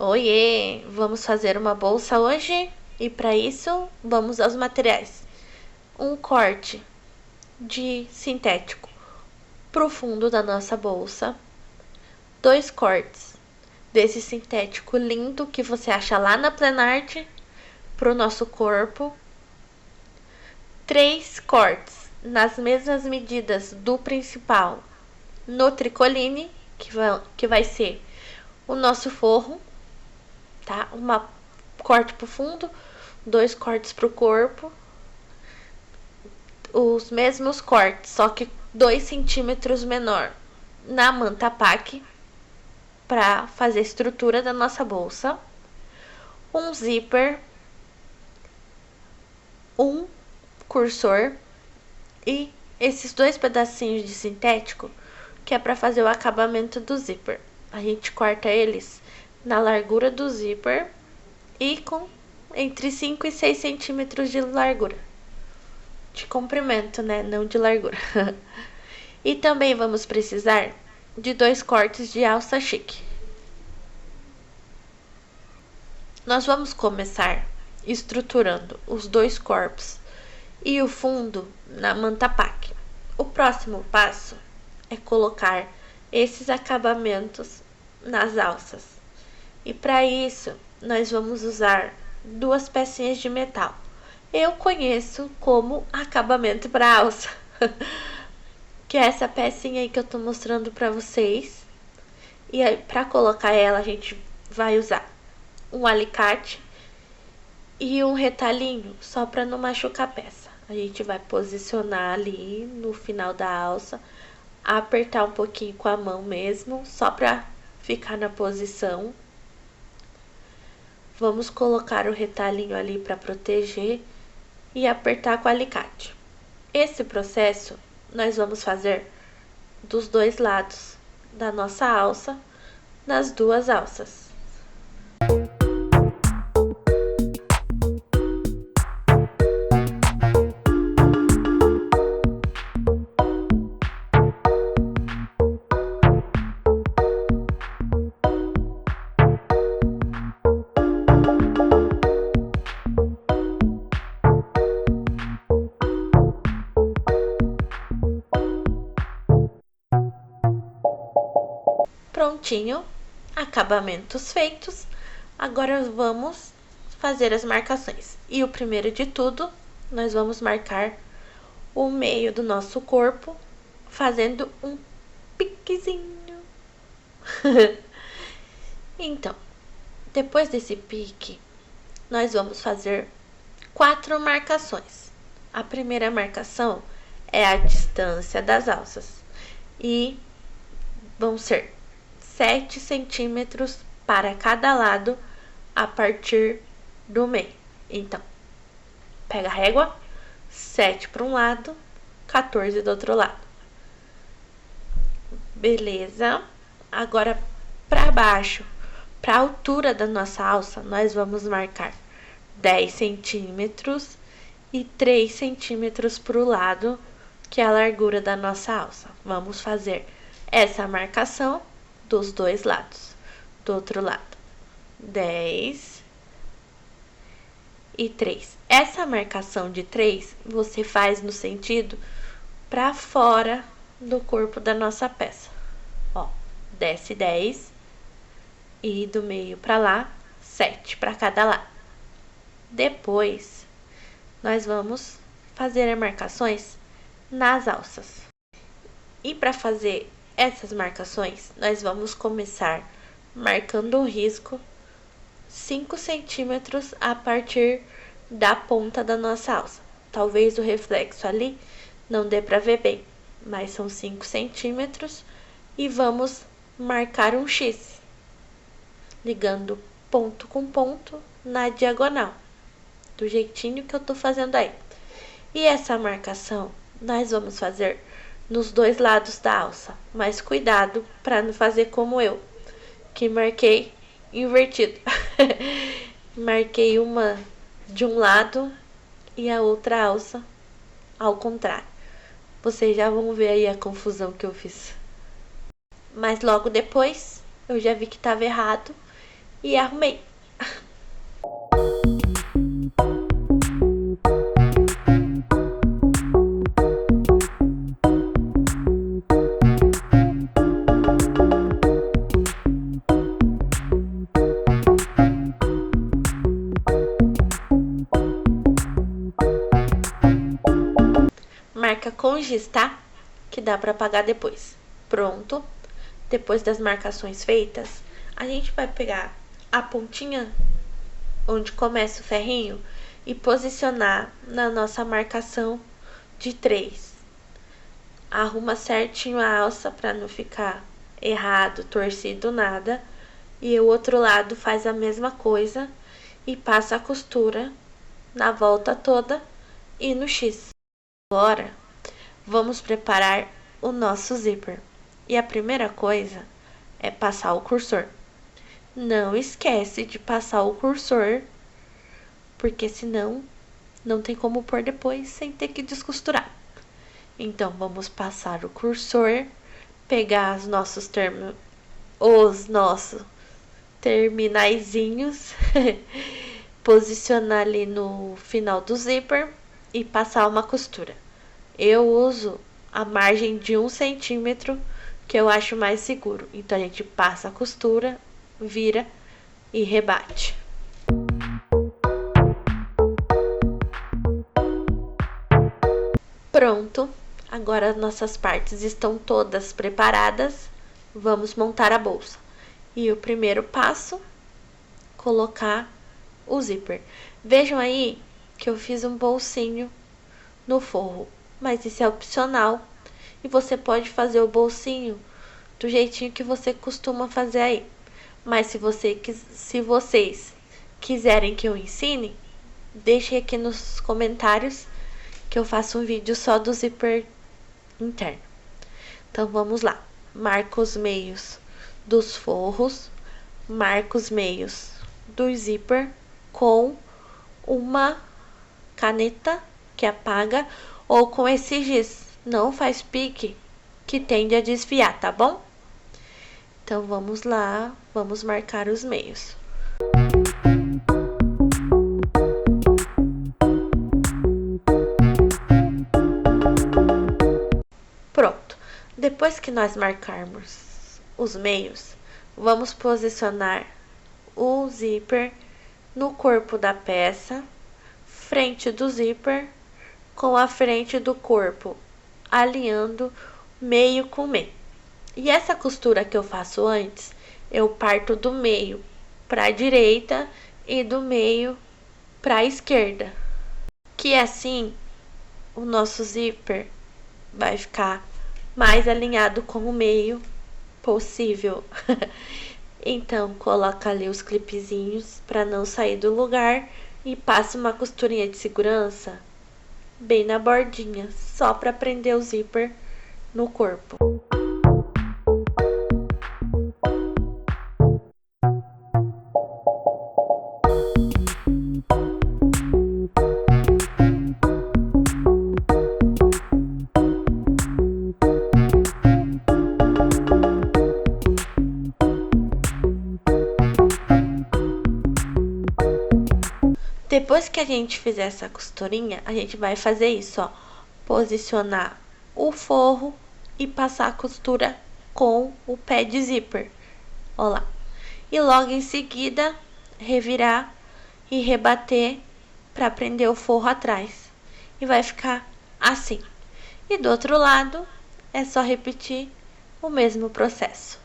Oiê! Vamos fazer uma bolsa hoje? E para isso, vamos aos materiais. Um corte de sintético pro fundo da nossa bolsa. 2 cortes desse sintético lindo que você acha lá na Plenart pro nosso corpo. 3 cortes nas mesmas medidas do principal no tricoline, que vai ser o nosso forro, tá? Uma corte pro fundo, 2 cortes pro corpo, os mesmos cortes, só que 2 centímetros menor na manta pack para fazer a estrutura da nossa bolsa, um zíper, um cursor e esses 2 pedacinhos de sintético que é para fazer o acabamento do zíper. A gente corta eles na largura do zíper e com entre 5 e 6 centímetros de largura. De comprimento, né? Não de largura. E também vamos precisar de 2 cortes de alça chique. Nós vamos começar estruturando os 2 corpos e o fundo na manta pack. O próximo passo é colocar esses acabamentos nas alças. E para isso, nós vamos usar 2 pecinhas de metal. Eu conheço como acabamento para alça, que é essa pecinha aí que eu tô mostrando para vocês. E aí, para colocar ela, a gente vai usar um alicate e um retalhinho, só para não machucar a peça. A gente vai posicionar ali no final da alça, apertar um pouquinho com a mão mesmo, só para ficar na posição. Vamos colocar o retalhinho ali para proteger e apertar com o alicate. Esse processo nós vamos fazer dos 2 lados da nossa alça, nas 2 alças. Prontinho, acabamentos feitos. Agora vamos fazer as marcações. E o primeiro de tudo, nós vamos marcar o meio do nosso corpo, fazendo um piquezinho. Então, depois desse pique, nós vamos fazer 4 marcações. A primeira marcação é a distância das alças e vão ser 7 centímetros para cada lado a partir do meio. Então, pega a régua, 7 para um lado, 14 do outro lado. Beleza? Agora, para baixo, para a altura da nossa alça, nós vamos marcar 10 centímetros e 3 centímetros para o lado, que é a largura da nossa alça. Vamos fazer essa marcação dos 2 lados. Do outro lado, 10 e 3. Essa marcação de 3 você faz no sentido para fora do corpo da nossa peça. Ó, desce 10 e do meio para lá, 7 para cada lado. Depois, nós vamos fazer as marcações nas alças. E para fazer essas marcações, nós vamos começar marcando um risco 5 centímetros a partir da ponta da nossa alça. Talvez o reflexo ali não dê para ver bem, mas são 5 centímetros e vamos marcar um X, ligando ponto com ponto na diagonal, do jeitinho que eu tô fazendo aí. E essa marcação nós vamos fazer nos 2 lados da alça, mas cuidado para não fazer como eu, que marquei invertido. Marquei uma de um lado e a outra alça ao contrário. Vocês já vão ver aí a confusão que eu fiz. Mas logo depois eu já vi que estava errado e arrumei. Marca com giz, tá? Que dá pra apagar depois. Pronto. Depois das marcações feitas, a gente vai pegar a pontinha onde começa o ferrinho e posicionar na nossa marcação de 3. Arruma certinho a alça para não ficar errado, torcido, nada. E o outro lado faz a mesma coisa e passa a costura na volta toda e no X. Agora, vamos preparar o nosso zíper. E a primeira coisa é passar o cursor. Não esquece de passar o cursor, porque senão não tem como pôr depois sem ter que descosturar. Então, vamos passar o cursor, pegar os nossos terminaizinhos, posicionar ali no final do zíper e passar uma costura. Eu uso a margem de 1 centímetro, que eu acho mais seguro. Então, a gente passa a costura, vira e rebate. Pronto, agora as nossas partes estão todas preparadas. Vamos montar a bolsa. E o primeiro passo, colocar o zíper. Vejam aí que eu fiz um bolsinho no forro, mas isso é opcional. E você pode fazer o bolsinho do jeitinho que você costuma fazer aí. Mas se vocês quiserem que eu ensine, deixem aqui nos comentários que eu faço um vídeo só do zíper interno. Então vamos lá. Marca os meios dos forros, marca os meios do zíper com uma caneta que apaga ou com esse giz. Não faz pique que tende a desfiar, tá bom? Então vamos lá, vamos marcar os meios. Pronto. Depois que nós marcarmos os meios, vamos posicionar o zíper no corpo da peça, frente do zíper com a frente do corpo, alinhando meio com meio. E essa costura que eu faço antes, eu parto do meio para a direita e do meio para a esquerda. Que assim o nosso zíper vai ficar mais alinhado com o meio possível. Então, coloca ali os clipezinhos para não sair do lugar e passa uma costurinha de segurança bem na bordinha, só para prender o zíper no corpo. Depois que a gente fizer essa costurinha, a gente vai fazer isso, ó. Posicionar o forro e passar a costura com o pé de zíper. Ó lá. E logo em seguida, revirar e rebater para prender o forro atrás. E vai ficar assim. E do outro lado, é só repetir o mesmo processo.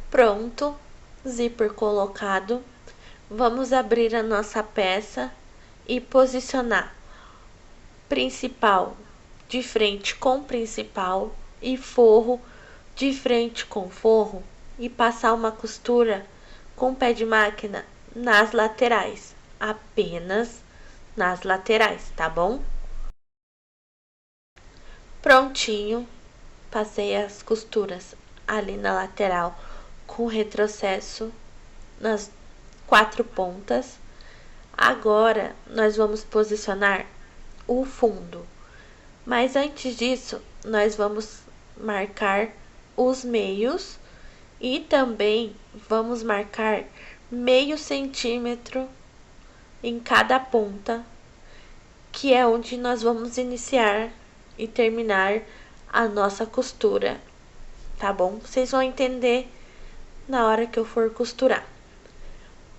Pronto, zíper colocado. Vamos abrir a nossa peça e posicionar principal de frente com principal e forro de frente com forro e passar uma costura com pé de máquina nas laterais, apenas nas laterais, tá bom? Prontinho, passei as costuras ali na lateral com retrocesso nas 4 pontas. Agora nós vamos posicionar o fundo, mas antes disso nós vamos marcar os meios e também vamos marcar meio centímetro em cada ponta, que é onde nós vamos iniciar e terminar a nossa costura, tá bom? Vocês vão entender na hora que eu for costurar.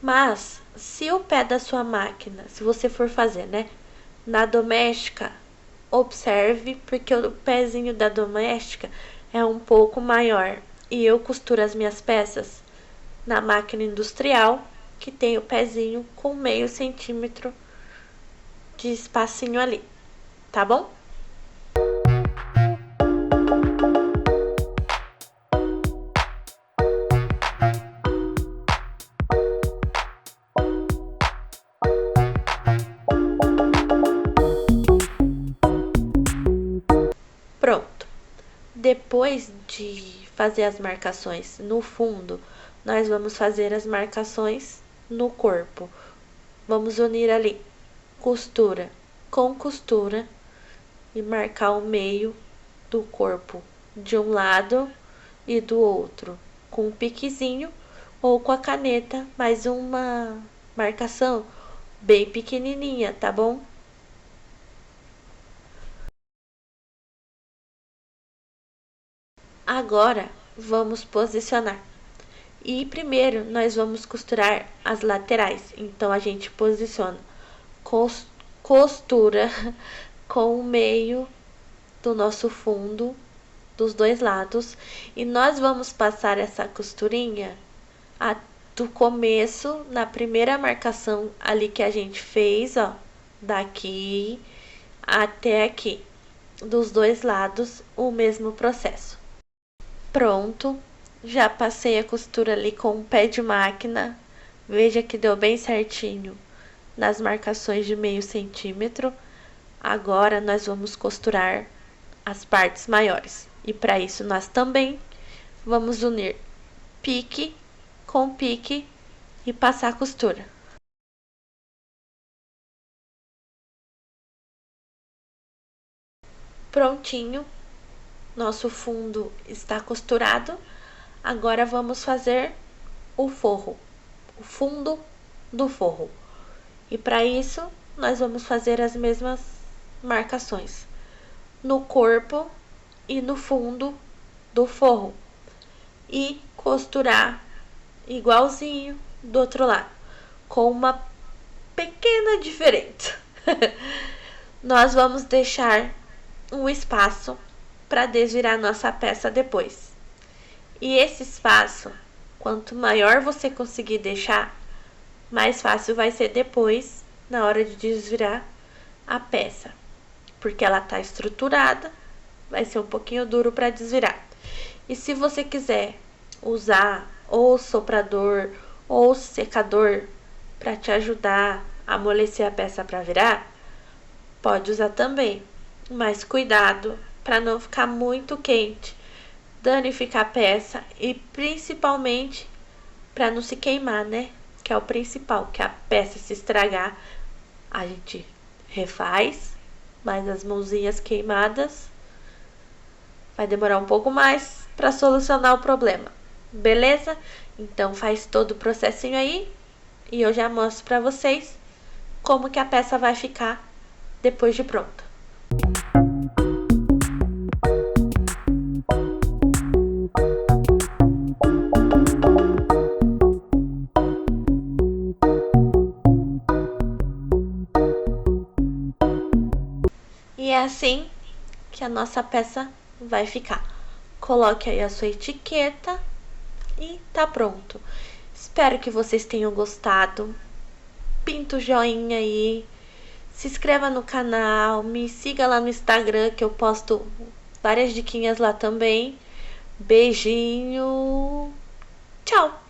Mas se o pé da sua máquina, se você for fazer, né, na doméstica, observe, porque o pezinho da doméstica é um pouco maior e eu costuro as minhas peças na máquina industrial, que tem o pezinho com meio centímetro de espacinho ali, tá bom? Pronto. Depois de fazer as marcações no fundo, nós vamos fazer as marcações no corpo. Vamos unir ali costura com costura e marcar o meio do corpo de um lado e do outro com um piquezinho ou com a caneta, mais uma marcação bem pequenininha, tá bom? Agora vamos posicionar. E primeiro nós vamos costurar as laterais. Então a gente posiciona costura com o meio do nosso fundo dos dois lados e nós vamos passar essa costurinha do começo na primeira marcação ali que a gente fez, ó, daqui até aqui, dos dois lados, o mesmo processo. Pronto, já passei a costura ali com o pé de máquina, veja que deu bem certinho nas marcações de meio centímetro. Agora nós vamos costurar as partes maiores e para isso nós também vamos unir pique com pique e passar a costura. Prontinho, nosso fundo está costurado. Agora vamos fazer o forro, o fundo do forro. E para isso, nós vamos fazer as mesmas marcações no corpo e no fundo do forro. E costurar igualzinho do outro lado, com uma pequena diferença. Nós vamos deixar um espaço para desvirar nossa peça depois. E esse espaço, quanto maior você conseguir deixar, mais fácil vai ser depois, na hora de desvirar a peça. Porque ela tá estruturada, vai ser um pouquinho duro para desvirar. E se você quiser usar ou soprador ou secador para te ajudar a amolecer a peça para virar, pode usar também. Mas cuidado para não ficar muito quente, danificar a peça e principalmente para não se queimar, né? Que é o principal, que a peça se estragar, a gente refaz, mas as mãozinhas queimadas vai demorar um pouco mais para solucionar o problema. Beleza? Então faz todo o processinho aí e eu já mostro para vocês como que a peça vai ficar depois de pronta. E é assim que a nossa peça vai ficar. Coloque aí a sua etiqueta e tá pronto. Espero que vocês tenham gostado. Pinta o joinha aí. Se inscreva no canal. Me siga lá no Instagram que eu posto várias diquinhas lá também. Beijinho. Tchau!